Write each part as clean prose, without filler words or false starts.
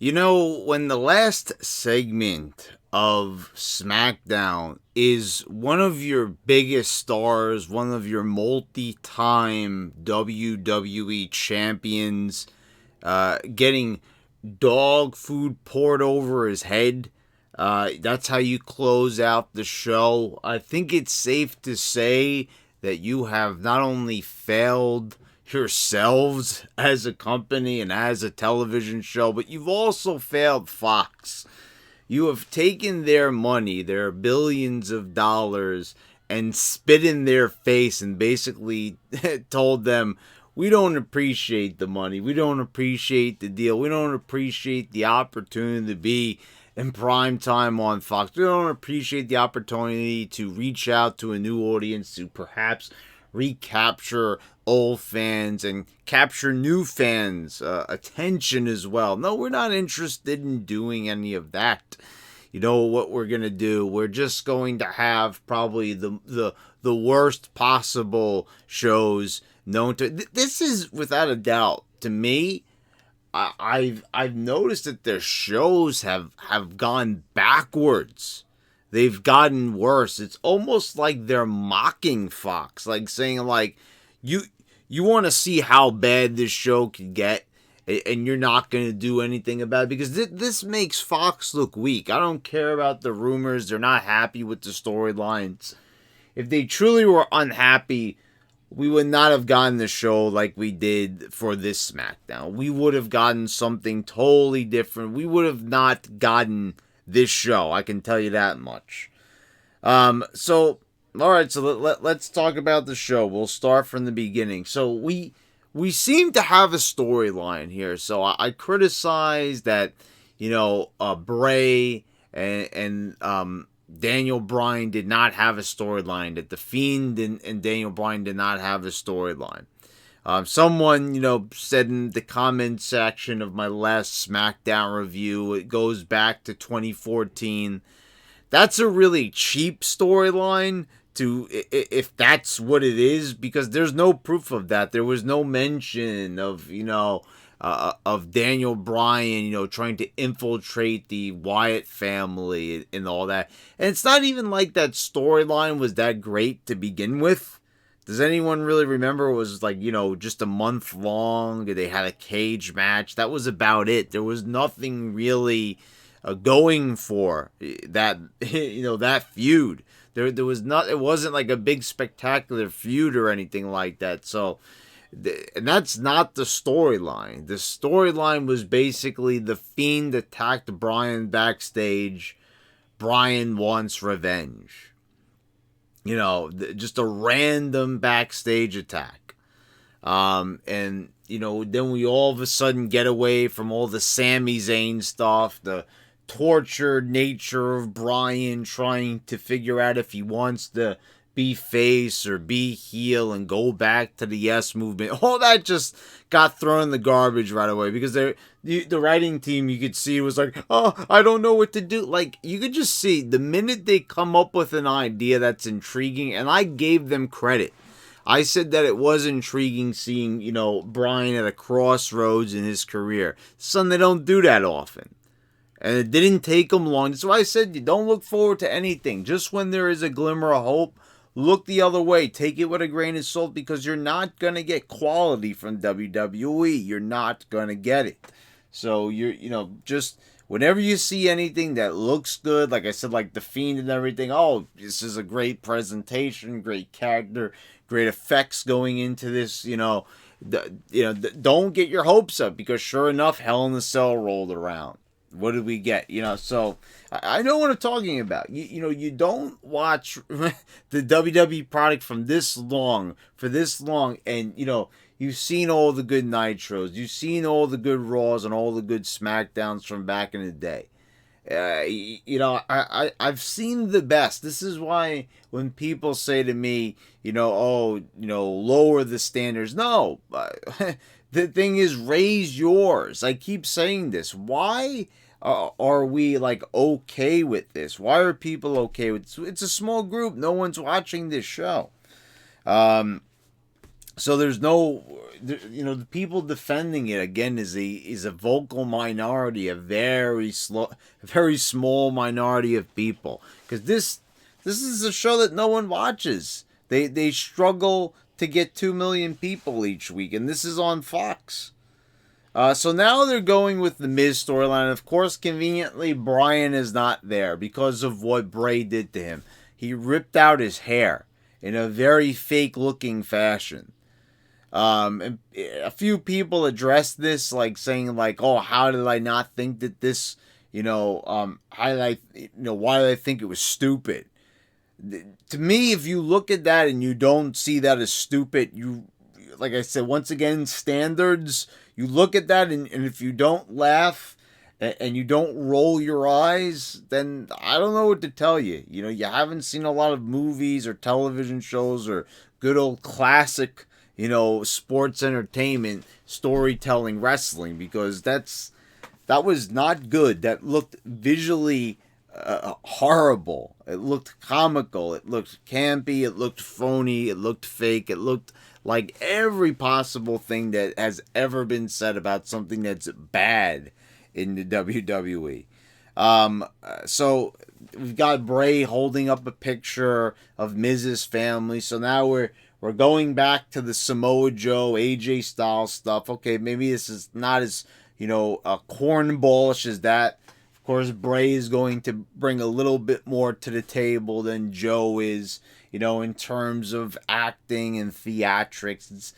When the last segment of SmackDown is one of your biggest stars, one of your multi-time WWE champions, getting dog food poured over his head, that's how you close out the show. I think it's safe to say that you have not only failed yourselves as a company and as a television show, but you've also failed Fox. You have taken their money, their billions of dollars, and spit in their face and basically told them, we don't appreciate the money. We don't appreciate the deal. We don't appreciate the opportunity to be in prime time on Fox. We don't appreciate the opportunity to reach out to a new audience, to perhaps recapture old fans and capture new fans' attention as well. No, we're not interested in doing any of that. You know what we're gonna do? We're just going to have probably the worst possible shows known to. This is without a doubt, to me, I've noticed that their shows have gone backwards. They've gotten worse. It's almost like they're mocking Fox, like saying like, you want to see how bad this show could get, and you're not going to do anything about it because this makes Fox look weak. I don't care about the rumors. They're not happy with the storylines. If they truly were unhappy, we would not have gotten the show like we did for this SmackDown. We would have gotten something totally different. We would have not gotten this show. I can tell you that much. So, all right. So let's talk about the show. We'll start from the beginning. So we seem to have a storyline here. So I criticize that, Bray and Daniel Bryan did not have a storyline, that The Fiend and Daniel Bryan did not have a storyline. Someone, said in the comment section of my last SmackDown review, it goes back to 2014. That's a really cheap storyline, if that's what it is, because there's no proof of that. There was no mention of Daniel Bryan, trying to infiltrate the Wyatt family and all that. And it's not even like that storyline was that great to begin with. Does anyone really remember? It was like, just a month long. They had a cage match. That was about it. There was nothing really going for that, that feud. There was not. It wasn't like a big spectacular feud or anything like that. So, and that's not the storyline. The storyline was basically the Fiend attacked Bryan backstage. Bryan wants revenge. Just a random backstage attack. And then we all of a sudden get away from all the Sami Zayn stuff, the tortured nature of Bryan trying to figure out if he wants to be face or be heel and go back to the Yes Movement. All that just got thrown in the garbage right away because the writing team, you could see, was like, oh, I don't know what to do. Like, you could just see the minute they come up with an idea that's intriguing, and I gave them credit. I said that it was intriguing seeing, Bryan at a crossroads in his career. Son, they don't do that often. And it didn't take them long. That's why I said you don't look forward to anything. Just when there is a glimmer of hope, look the other way. Take it with a grain of salt because you're not going to get quality from WWE. You're not going to get it. So, just whenever you see anything that looks good, like I said, like The Fiend and everything, oh, this is a great presentation, great character, great effects going into this, don't get your hopes up because sure enough, Hell in a Cell rolled around. What did we get? So I know what I'm talking about. You don't watch the WWE product for this long, and you've seen all the good Nitros, you've seen all the good Raws and all the good Smackdowns from back in the day. I've seen the best. This is why when people say to me, lower the standards. No, the thing is, raise yours. I keep saying this. Why are we okay with this? Why are people okay with this? It's a small group. No one's watching this show. So there's no, the people defending it again is a vocal minority, a very small minority of people, because this is a show that no one watches. They struggle to get 2 million people each week, and this is on Fox. So now they're going with the Miz storyline. Of course, conveniently, Brian is not there because of what Bray did to him. He ripped out his hair in a very fake looking fashion. And a few people addressed this, like saying, like, "Oh, how did I not think that this, why did I think it was stupid?" To me, if you look at that and you don't see that as stupid, like I said, once again, standards. You look at that, and if you don't laugh and you don't roll your eyes, then I don't know what to tell you. You haven't seen a lot of movies or television shows or good old classic, sports entertainment, storytelling, wrestling, because that was not good. That looked visually horrible. It looked comical. It looked campy. It looked phony. It looked fake. It looked like every possible thing that has ever been said about something that's bad in the WWE. So we've got Bray holding up a picture of Miz's family. So now we're going back to the Samoa Joe, AJ Styles stuff. Okay, maybe this is not as cornballish as that. Of course, Bray is going to bring a little bit more to the table than Joe is, in terms of acting and theatrics. It's,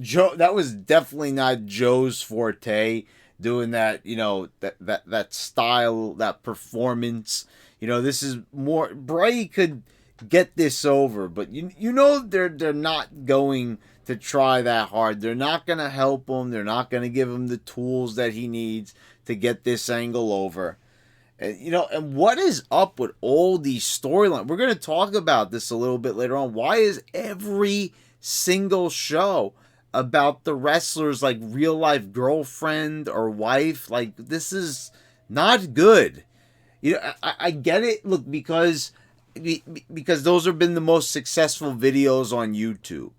Joe, that was definitely not Joe's forte, doing that, that style, that performance. This is more, Bray could get this over, but they're not going to try that hard. They're not going to help him. They're not going to give him the tools that he needs to get this angle over. And what is up with all these storylines? We're going to talk about this a little bit later on. Why is every single show about the wrestler's like real life girlfriend or wife? Like, this is not good. I get it. Look, because those have been the most successful videos on YouTube,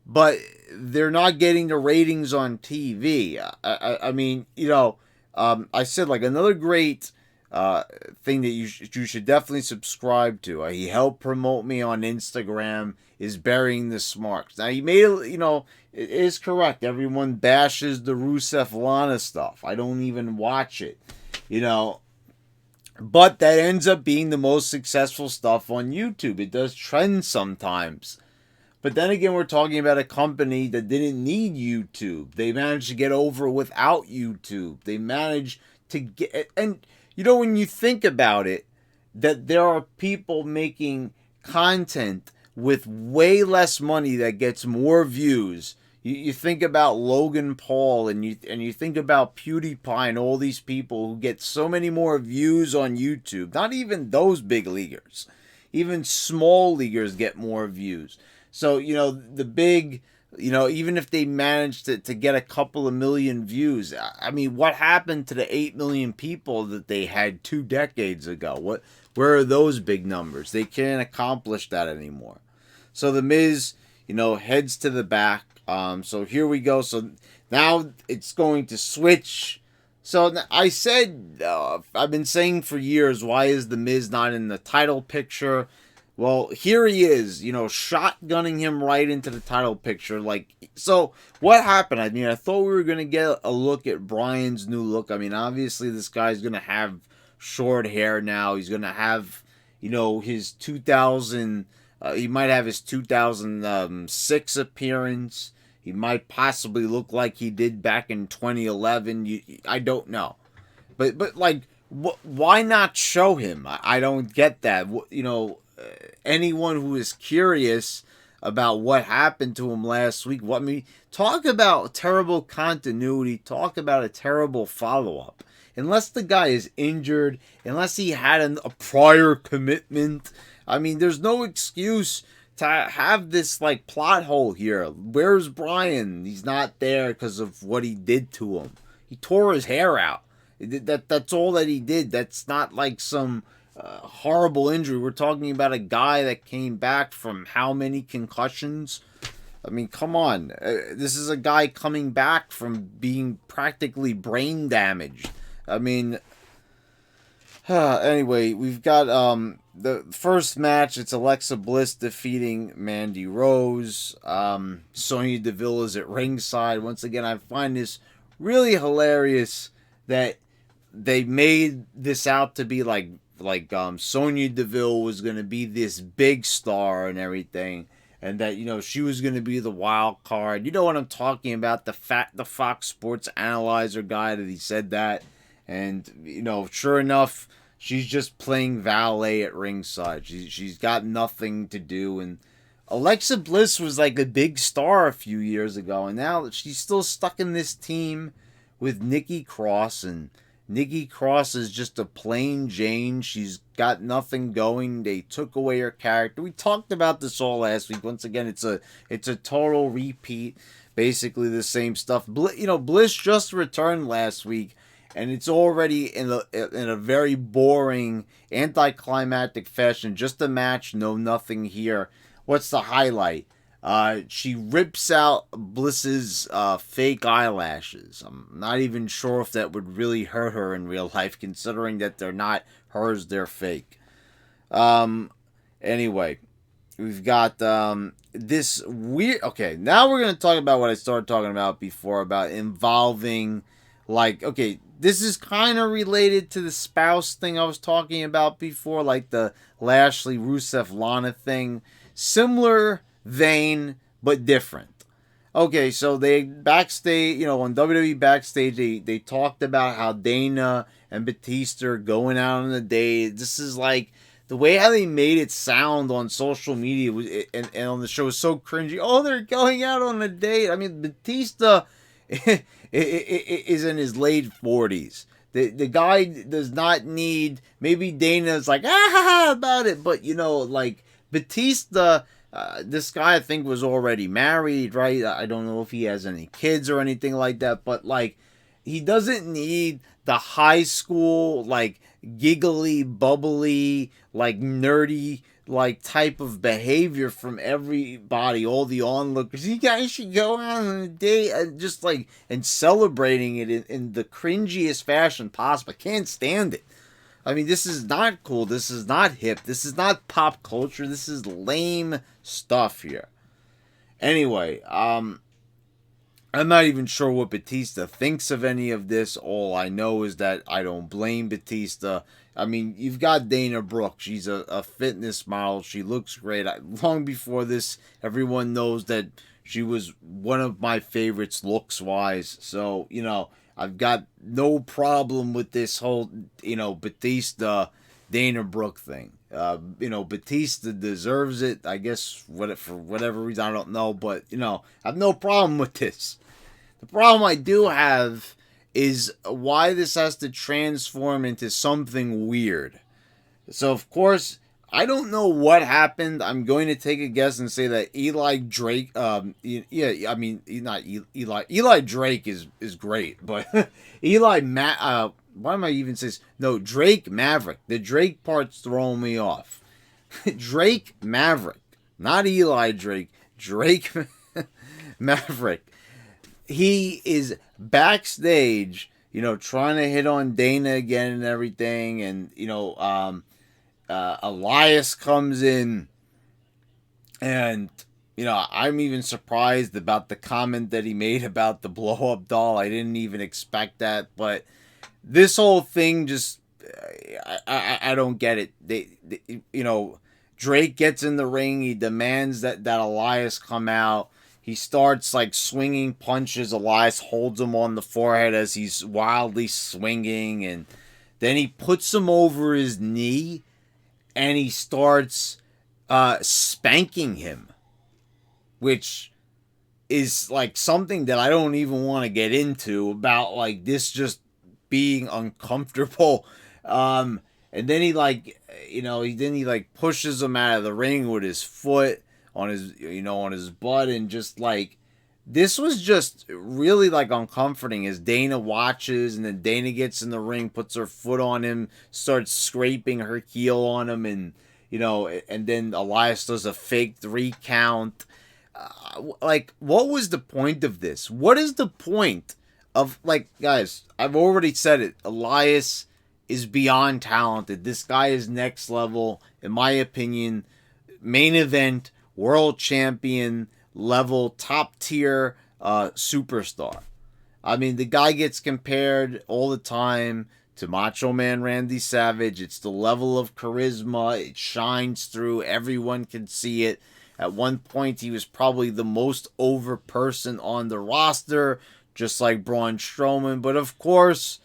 but they're not getting the ratings on TV. I mean, I said, like, another great thing that you should definitely subscribe to. He helped promote me on Instagram. Is Burying the Smarks. Now, he made it is correct. Everyone bashes the Rusev Lana stuff. I don't even watch it. But that ends up being the most successful stuff on YouTube. It does trend sometimes. But then again, we're talking about a company that didn't need YouTube. They managed to get over without YouTube. They managed to get... And, when you think about it, that there are people making content with way less money that gets more views. You think about Logan Paul, and you think about PewDiePie and all these people who get so many more views on YouTube. Not even those big leaguers. Even small leaguers get more views. So, the big, even if they managed to get a couple of million views, I mean, what happened to the 8 million people that they had 2 decades ago? Where are those big numbers? They can't accomplish that anymore. So the Miz, heads to the back. So here we go. So now it's going to switch. So I said, I've been saying for years, why is the Miz not in the title picture? Well, here he is, shotgunning him right into the title picture. So what happened? I mean, I thought we were going to get a look at Bryan's new look. I mean, obviously this guy's going to have short hair now. He's going to have, his 2000, he might have his 2006 appearance. He might possibly look like he did back in 2011. I don't know. But why not show him? I don't get that. Anyone who is curious about what happened to him last week, talk about terrible continuity, talk about a terrible follow-up. Unless the guy is injured, unless he had a prior commitment, I mean, there's no excuse to have this plot hole here. Where's Bryan? He's not there because of what he did to him. He tore his hair out. That's all that he did. That's not like some horrible injury. We're talking about a guy that came back from how many concussions? I mean, come on. This is a guy coming back from being practically brain damaged. I mean, anyway, we've got the first match. It's Alexa Bliss defeating Mandy Rose. Sonya Deville is at ringside. Once again, I find this really hilarious that they made this out to be like Sonya Deville was gonna be this big star and everything, and that she was gonna be the wild card. You know what I'm talking about? The Fox Sports Analyzer guy that he said that, and sure enough, she's just playing valet at ringside. She's got nothing to do, and Alexa Bliss was like a big star a few years ago, and now she's still stuck in this team with Nikki Cross, and Nikki Cross is just a plain Jane. She's got nothing going. They took away her character. We talked about this all last week. Once again, it's a total repeat. Basically the same stuff. Bliss just returned last week, and it's already in a very boring, anticlimactic fashion. Just a match, no nothing here. What's the highlight? She rips out Bliss's fake eyelashes. I'm not even sure if that would really hurt her in real life, considering that they're not hers, they're fake. Anyway, we've got this weird... Okay, now we're going to talk about what I started talking about before, about involving, this is kind of related to the spouse thing I was talking about before, like the Lashley, Rusev, Lana thing. Similar vein, but different. Okay, so they backstage, on WWE Backstage, they talked about how Dana and Batista are going out on a date. This is like, the way how they made it sound on social media and on the show was so cringy. Oh, they're going out on a date. I mean, Batista is in his late 40s. The guy does not need, maybe Dana's like, about it, but, Batista... this guy, I think, was already married, right? I don't know if he has any kids or anything like that, but, he doesn't need the high school, giggly, bubbly, nerdy, type of behavior from everybody, all the onlookers. You guys should go out on a date, and just, and celebrating it in the cringiest fashion possible. I can't stand it. I mean, this is not cool. This is not hip. This is not pop culture. This is lame stuff here. Anyway, I'm not even sure what Batista thinks of any of this. All I know is that I don't blame Batista. I mean, you've got Dana Brooke. She's a fitness model. She looks great. Long before this, everyone knows that she was one of my favorites looks-wise. So, I've got no problem with this whole, Batista, Dana Brooke thing. Batista deserves it, I guess, for whatever reason, I don't know. But, I have no problem with this. The problem I do have is why this has to transform into something weird. So, of course, I don't know what happened. I'm going to take a guess and say that Eli Drake, not Eli. Eli Drake is great, but why am I even saying this? No, Drake Maverick. The Drake part's throwing me off. Drake Maverick, not Eli Drake. Drake Maverick. He is backstage, trying to hit on Dana again and everything, and Elias comes in, and I'm even surprised about the comment that he made about the blow-up doll. I didn't even expect that, but this whole thing just I don't get it. Drake gets in the ring. He demands that Elias come out. He starts swinging punches. Elias holds him on the forehead as he's wildly swinging, and then he puts him over his knee. And he starts spanking him, which is something that I don't even want to get into about this just being uncomfortable. And then he pushes him out of the ring with his foot on his on his butt, and just this was just really like uncomforting as Dana watches, and then Dana gets in the ring, puts her foot on him, starts scraping her heel on him, and and then Elias does a fake 3 count. Like, what was the point of this? What is the point of, like, guys? I've already said it. Elias is beyond talented. This guy is next level, in my opinion. Main event, world champion level, top tier superstar. I mean, the guy gets compared all the time to Macho Man Randy Savage. It's the level of charisma. It shines through. Everyone can see it. At one point, he was probably the most over person on the roster, just like Braun Strowman. But of course,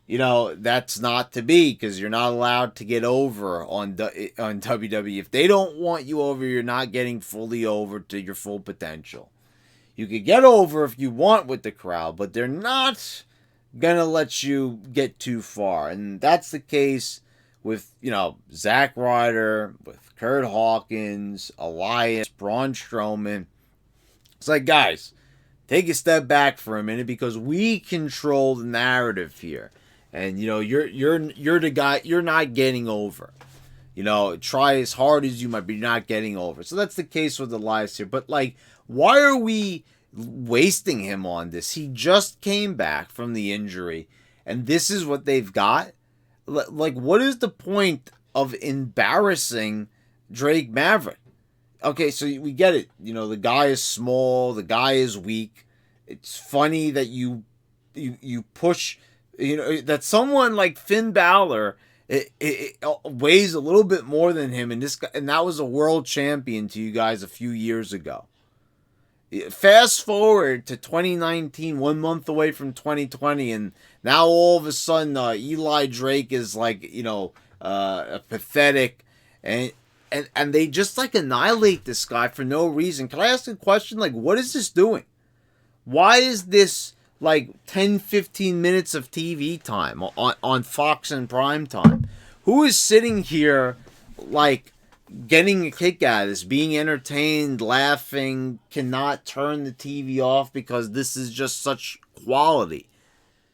that's not to be, because you're not allowed to get over on WWE. If they don't want you over, you're not getting fully over to your full potential. You could get over if you want with the crowd, but they're not going to let you get too far. And that's the case with, Zack Ryder, with Kurt Hawkins, Elias, Braun Strowman. It's like, guys, take a step back for a minute, because we control the narrative here. And you're the guy. You're not getting over. Try as hard as you might, but you're not getting over. So that's the case with Elias here. But like, why are we wasting him on this? He just came back from the injury, and this is what they've got. Like, what is the point of embarrassing Drake Maverick? Okay, so we get it. The guy is small. The guy is weak. It's funny that you push. That someone like Finn Balor it weighs a little bit more than him, and that was a world champion to you guys a few years ago. Fast forward to 2019, 1 month away from 2020, and now all of a sudden Eli Drake is like pathetic, and they just like annihilate this guy for no reason. Can I ask a question? Like, what is this doing? Why is this like 10-15 minutes of TV time on Fox and prime time? Who is sitting here like getting a kick out of this, being entertained, laughing, cannot turn the TV off because this is just such quality,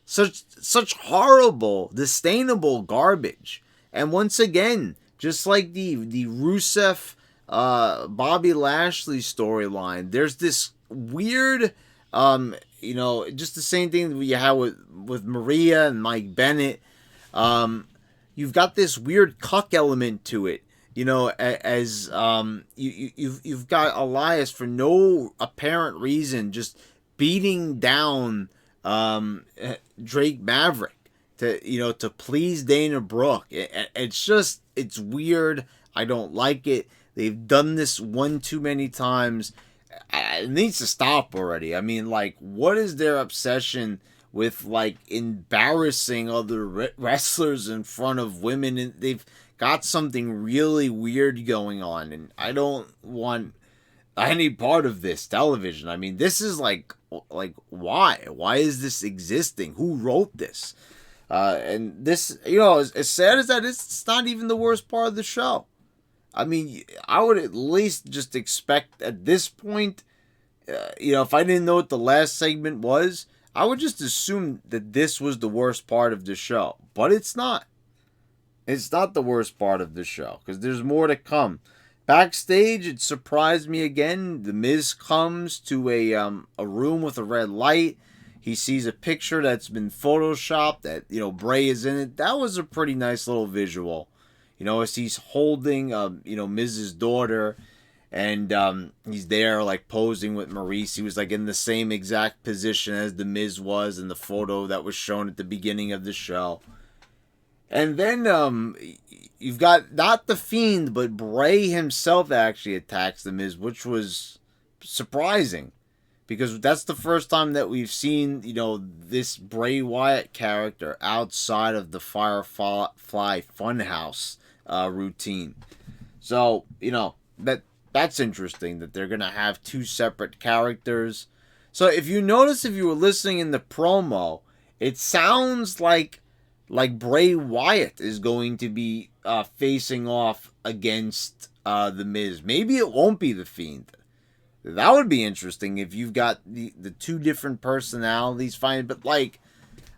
such horrible, disdainable garbage? And once again, just like the Rusev Bobby Lashley storyline, there's this weird just the same thing that you had with Maria and Mike Bennett. You've got this weird cuck element to it. As you've got Elias for no apparent reason just beating down Drake Maverick to please Dana Brooke. It's weird. I don't like it. They've done this one too many times. It needs to stop already. I mean, like, what is their obsession with, like, embarrassing other wrestlers in front of women? And they've got something really weird going on, and I don't want any part of this television. I mean, this is like why? Why is this existing? Who wrote this? And this, as sad as that is, it's not even the worst part of the show. I mean, I would at least just expect at this point, if I didn't know what the last segment was, I would just assume that this was the worst part of the show. But it's not. It's not the worst part of the show, because there's more to come. Backstage, it surprised me again. The Miz comes to a room with a red light. He sees a picture that's been photoshopped that, Bray is in it. That was a pretty nice little visual. As he's holding, Miz's daughter, and he's there, like, posing with Maurice. He was, like, in the same exact position as the Miz was in the photo that was shown at the beginning of the show. And then you've got not the Fiend, but Bray himself actually attacks the Miz, which was surprising, because that's the first time that we've seen, this Bray Wyatt character outside of the Firefly Funhouse routine. So, that's interesting that they're going to have two separate characters. So if you notice, if you were listening in the promo, it sounds like Bray Wyatt is going to be facing off against the Miz. Maybe it won't be the Fiend. That would be interesting if you've got the two different personalities fighting. But like,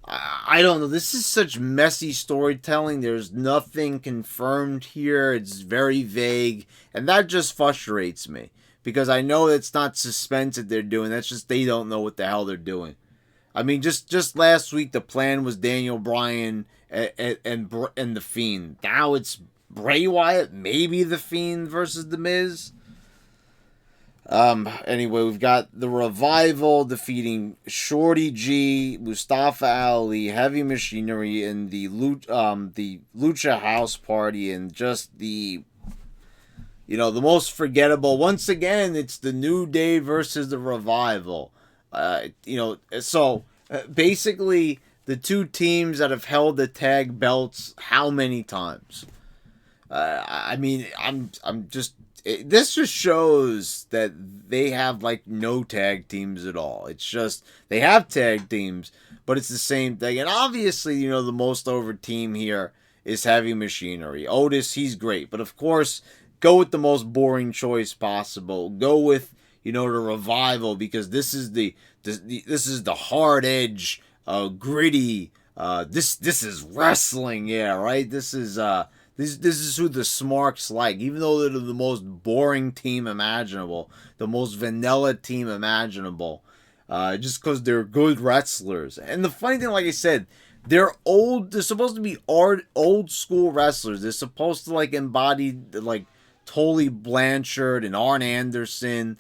I don't know. This is such messy storytelling. There's nothing confirmed here. It's very vague, and that just frustrates me because I know it's not suspense that they're doing. That's just they don't know what the hell they're doing. I mean, just last week the plan was Daniel Bryan and the Fiend. Now it's Bray Wyatt, maybe the Fiend versus the Miz. Anyway, we've got the Revival defeating Shorty G, Mustafa Ali, Heavy Machinery, and the Lucha House Party, and just the the most forgettable. Once again, it's the New Day versus the Revival. Basically the two teams that have held the tag belts how many times? I mean, I'm just. This just shows that they have like no tag teams at all. It's just they have tag teams, but it's the same thing. And obviously, the most over team here is Heavy Machinery. Otis, he's great, but of course, go with the most boring choice possible. Go with the Revival because this is the hard edge, gritty. This is wrestling, yeah, right. This is who the Smarks like, even though they're the most boring team imaginable, the most vanilla team imaginable, just because they're good wrestlers. And the funny thing, like I said, they're old. They're supposed to be old school wrestlers. They're supposed to like embody like Tully Blanchard and Arn Anderson,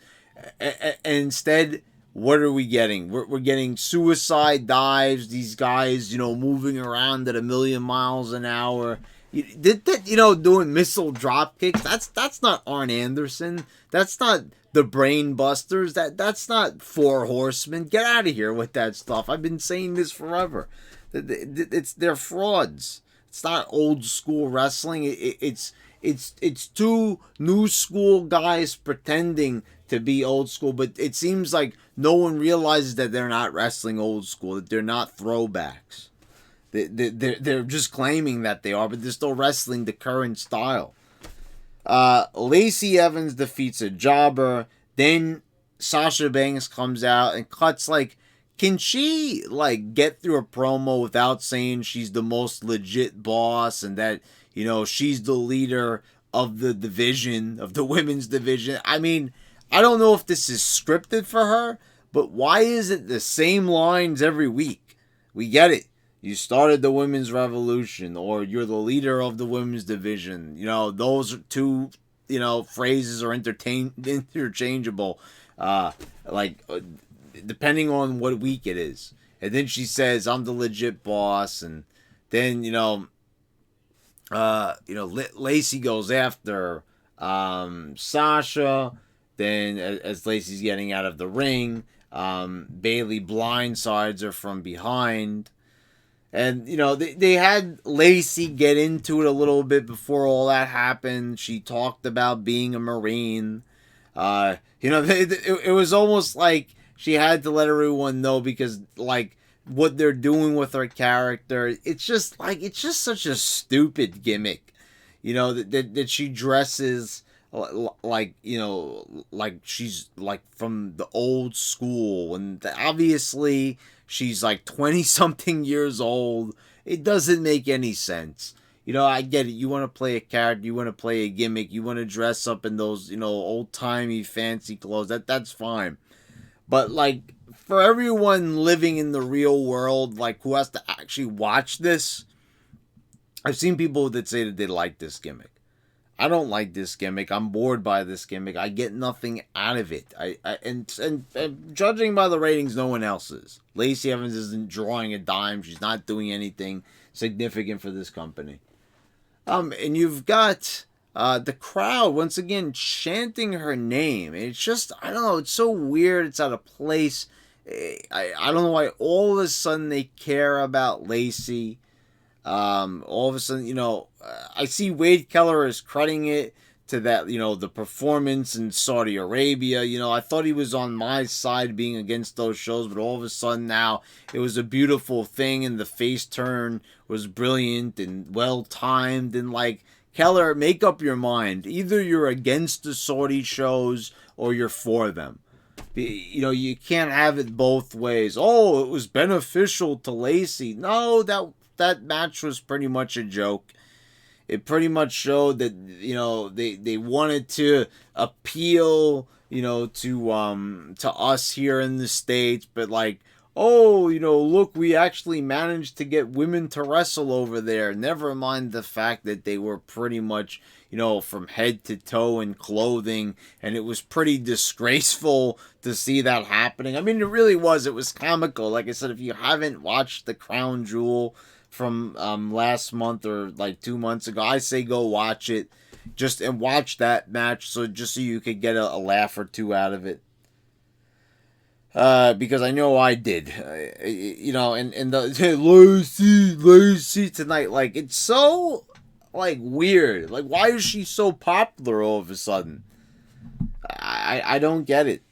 and instead, what are we getting? We're getting suicide dives. These guys, moving around at 1,000,000 miles an hour. Doing missile drop kicks. That's not Arn Anderson. That's not the Brain Busters. That's not Four Horsemen. Get out of here with that stuff. I've been saying this forever. They're frauds. It's not old school wrestling. It's two new school guys pretending to be old school, but it seems like no one realizes that they're not wrestling old school. That they're not throwbacks. They're just claiming that they are, but they're still wrestling the current style. Lacey Evans defeats a jobber. Then Sasha Banks comes out and cuts like, can she like get through a promo without saying she's the most legit boss and that she's the leader of the division, of the women's division? I mean, I don't know if this is scripted for her, but why is it the same lines every week? We get it. You started the women's revolution, or you're the leader of the women's division. Those two, phrases are interchangeable, depending on what week it is. And then she says, "I'm the legit boss," and then Lacey goes after Sasha. Then, as Lacey's getting out of the ring, Bayley blindsides her from behind. And, they had Lacey get into it a little bit before all that happened. She talked about being a Marine. It was almost like she had to let everyone know because, like, what they're doing with her character, it's just such a stupid gimmick. That she dresses like she's like from the old school, and obviously she's like 20-something years old. It doesn't make any sense. I get it. You want to play a character. You want to play a gimmick. You want to dress up in those, old-timey fancy clothes. That's fine. But, like, for everyone living in the real world, like, who has to actually watch this, I've seen people that say that they like this gimmick. I don't like this gimmick. I'm bored by this gimmick. I get nothing out of it. And judging by the ratings, no one else is. Lacey Evans isn't drawing a dime. She's not doing anything significant for this company. And you've got the crowd once again chanting her name. It's just, I don't know. It's so weird. It's out of place. I don't know why all of a sudden they care about Lacey. All of a sudden, I see Wade Keller is crediting it to that, the performance in Saudi Arabia. I thought he was on my side being against those shows, but all of a sudden now it was a beautiful thing and the face turn was brilliant and well timed and like, Keller, make up your mind. Either you're against the Saudi shows or you're for them. You know, you can't have it both ways. Oh, it was beneficial to Lacey. No, that match was pretty much a joke. It pretty much showed that, you know, they wanted to appeal, you know, to us here in the States, but like, oh, you know, look, we actually managed to get women to wrestle over there. Never mind the fact that they were pretty much, you know, from head to toe in clothing, and it was pretty disgraceful to see that happening. I mean, it really was. It was comical. Like I said, if you haven't watched The Crown Jewel from last month or like 2 months ago, I say go watch it. And watch that match, so you could get a laugh or two out of it. Because I know I did. You know, and the Lacey tonight, like, it's so, like, weird. Like, why is she so popular all of a sudden? I don't get it.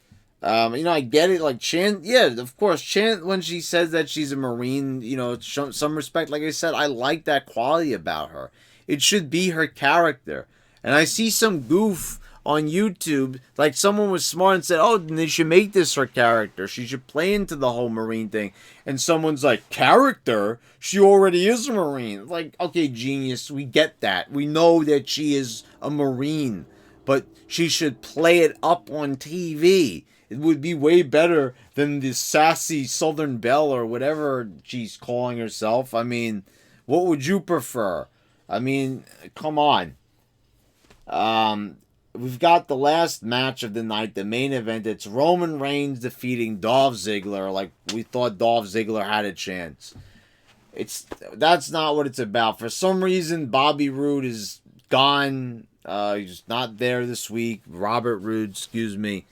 You know, I get it. Like, Chan, yeah, of course, Chan, when she says that she's a Marine, you know, some respect. Like I said, I like that quality about her. It should be her character. And I see some goof on YouTube, like someone was smart and said, oh, they should make this her character. She should play into the whole Marine thing. And someone's like, character? She already is a Marine. Like, okay, genius, we get that. We know that she is a Marine. But she should play it up on TV. It would be way better than this sassy Southern Belle or whatever she's calling herself. I mean, what would you prefer? I mean, come on. We've got the last match of the night, the main event. It's Roman Reigns defeating Dolph Ziggler. Like, we thought Dolph Ziggler had a chance. That's not what it's about. For some reason, Bobby Roode is gone. He's not there this week. Robert Roode, excuse me.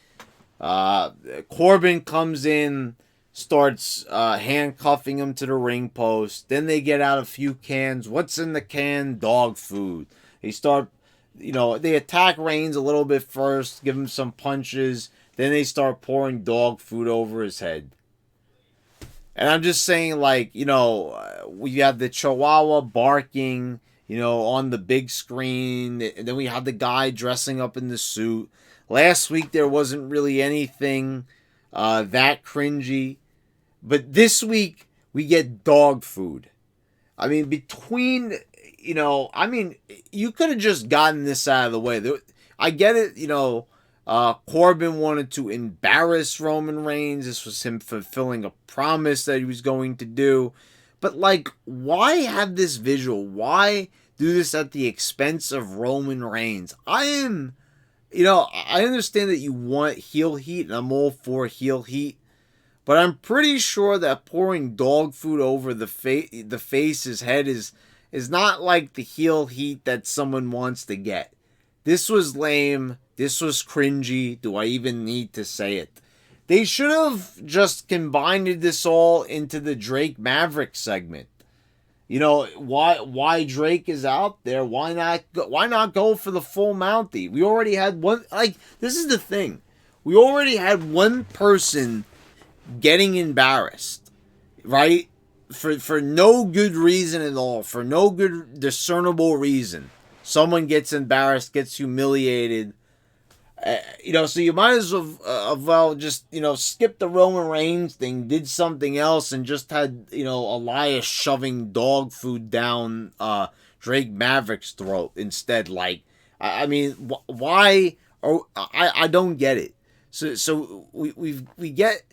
Corbin comes in, starts handcuffing him to the ring post. Then they get out a few cans. What's in the can? Dog food. They start, you know, they attack Reigns a little bit first, give him some punches. Then they start pouring dog food over his head. And I'm just saying, like, you know, we have the Chihuahua barking, you know, on the big screen. And then we have the guy dressing up in the suit. Last week there wasn't really anything that cringy. But this week we get dog food. I mean, you could have just gotten this out of the way. I get it, you know, Corbin wanted to embarrass Roman Reigns. This was him fulfilling a promise that he was going to do. But, like, why have this visual? Why do this at the expense of Roman Reigns? You know, I understand that you want heel heat, and I'm all for heel heat. But I'm pretty sure that pouring dog food over the face's head is not like the heel heat that someone wants to get. This was lame. This was cringy. Do I even need to say it? They should have just combined this all into the Drake Maverick segment. You know, why Drake is out there? Why not go for the full Mountie? We already had one. Like, this is the thing. We already had one person getting embarrassed, right? For no good reason at all. For no good discernible reason. Someone gets embarrassed, gets humiliated. You know, so you might as well just, you know, skip the Roman Reigns thing, did something else, and just had, you know, Elias shoving dog food down Drake Maverick's throat instead. Like, I mean, why? Or I don't get it. So we get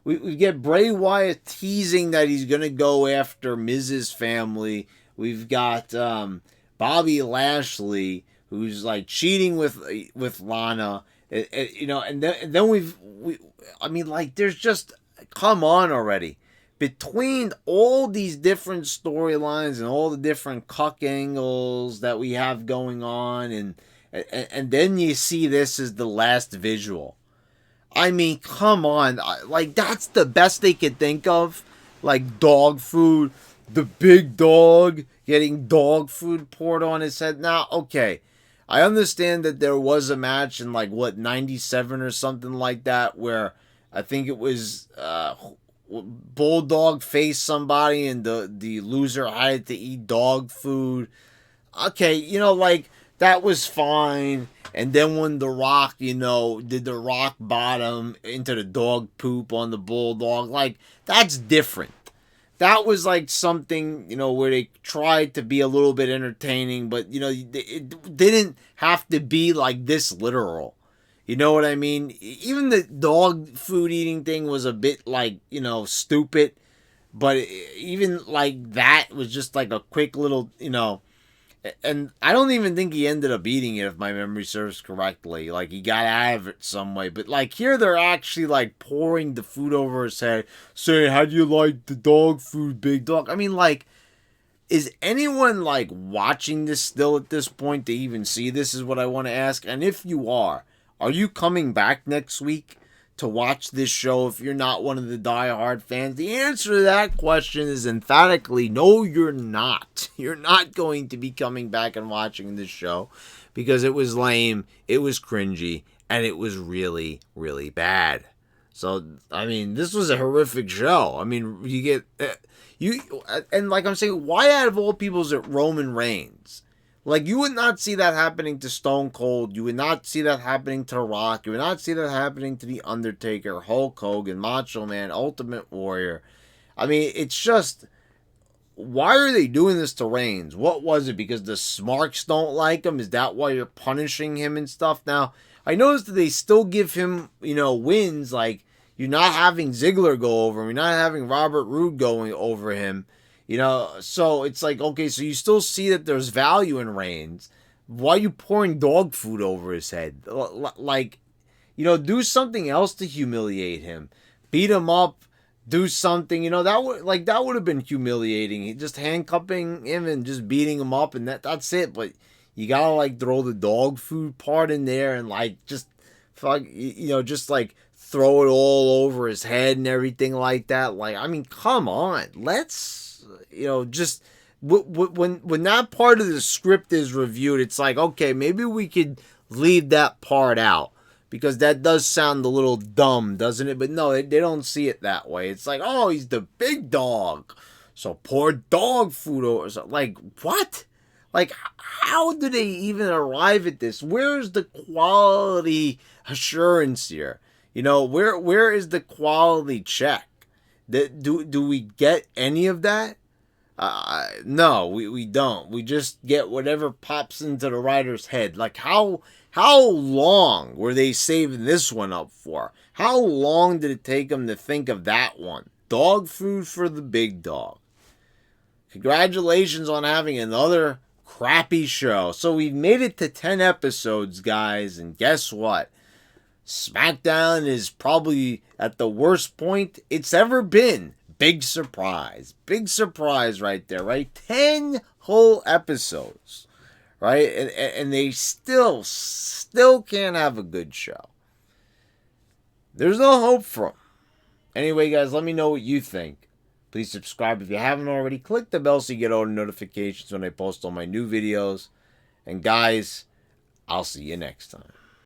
we get Bray Wyatt teasing that he's gonna go after Miz's family. We've got Bobby Lashley, who's like cheating with Lana, you know, and then I mean, like, there's just, come on already. Between all these different storylines and all the different cuck angles that we have going on, and then you see this as the last visual. I mean, come on, like, that's the best they could think of, like, dog food, the big dog getting dog food poured on his head. Now, okay, I understand that there was a match in, like, what, 97 or something like that, where I think it was Bulldog faced somebody and the loser had to eat dog food. okay, like, that was fine. And then when The Rock, did the rock bottom into the dog poop on the bulldog, like, that's different. That was like something, where they tried to be a little bit entertaining, but, it didn't have to be like this literal. You know what I mean? Even the dog food eating thing was a bit like, stupid. But even like that was just like a quick little, and I don't even think he ended up eating it, if my memory serves correctly. Like, he got out of it some way. But like, here they're actually like pouring the food over his head, saying, "How do you like the dog food, big dog?" I mean, like, is anyone like watching this still at this point to even see this, is what I want to ask. And if you are you coming back next week to watch this show if you're not one of the diehard fans? The answer to that question is emphatically no, you're not. You're not going to be coming back and watching this show because it was lame, it was cringy, and it was really, really bad. So, I mean, this was a horrific show. I mean, you get... and like I'm saying, why out of all people is it Roman Reigns? Like, you would not see that happening to Stone Cold. You would not see that happening to The Rock. You would not see that happening to The Undertaker, Hulk Hogan, Macho Man, Ultimate Warrior. I mean, it's just... Why are they doing this to Reigns? What was it? Because the Smarks don't like him? Is that why you're punishing him and stuff? Now, I noticed that they still give him, wins. Like, you're not having Ziggler go over him. You're not having Robert Roode going over him. So it's like, okay, so you still see that there's value in Reigns. Why are you pouring dog food over his head? Like, do something else to humiliate him. Beat him up. Do something. That would have been humiliating. Just handcuffing him and just beating him up, and that's it. But you gotta like throw the dog food part in there and like just just like throw it all over his head and everything like that. Like, I mean, come on, let's. Just when that part of the script is reviewed, it's like, okay, maybe we could leave that part out because that does sound a little dumb, doesn't it? But no, they don't see it that way. It's like, oh, he's the big dog, so pour dog food over. So, like, what? Like, how do they even arrive at this? Where's the quality assurance here? Where is the quality check? Do we get any of that? No, we don't. We just get whatever pops into the writer's head. Like, how long were they saving this one up for? How long did it take them to think of that one? Dog food for the big dog. Congratulations on having another crappy show. So we've made it to 10 episodes, guys, and guess what? SmackDown is probably at the worst point it's ever been. Big surprise. Big surprise right there, right? 10 whole episodes, right? And they still can't have a good show. There's no hope for them. Anyway, guys, let me know what you think. Please subscribe if you haven't already. Click the bell so you get all the notifications when I post all my new videos. And guys, I'll see you next time.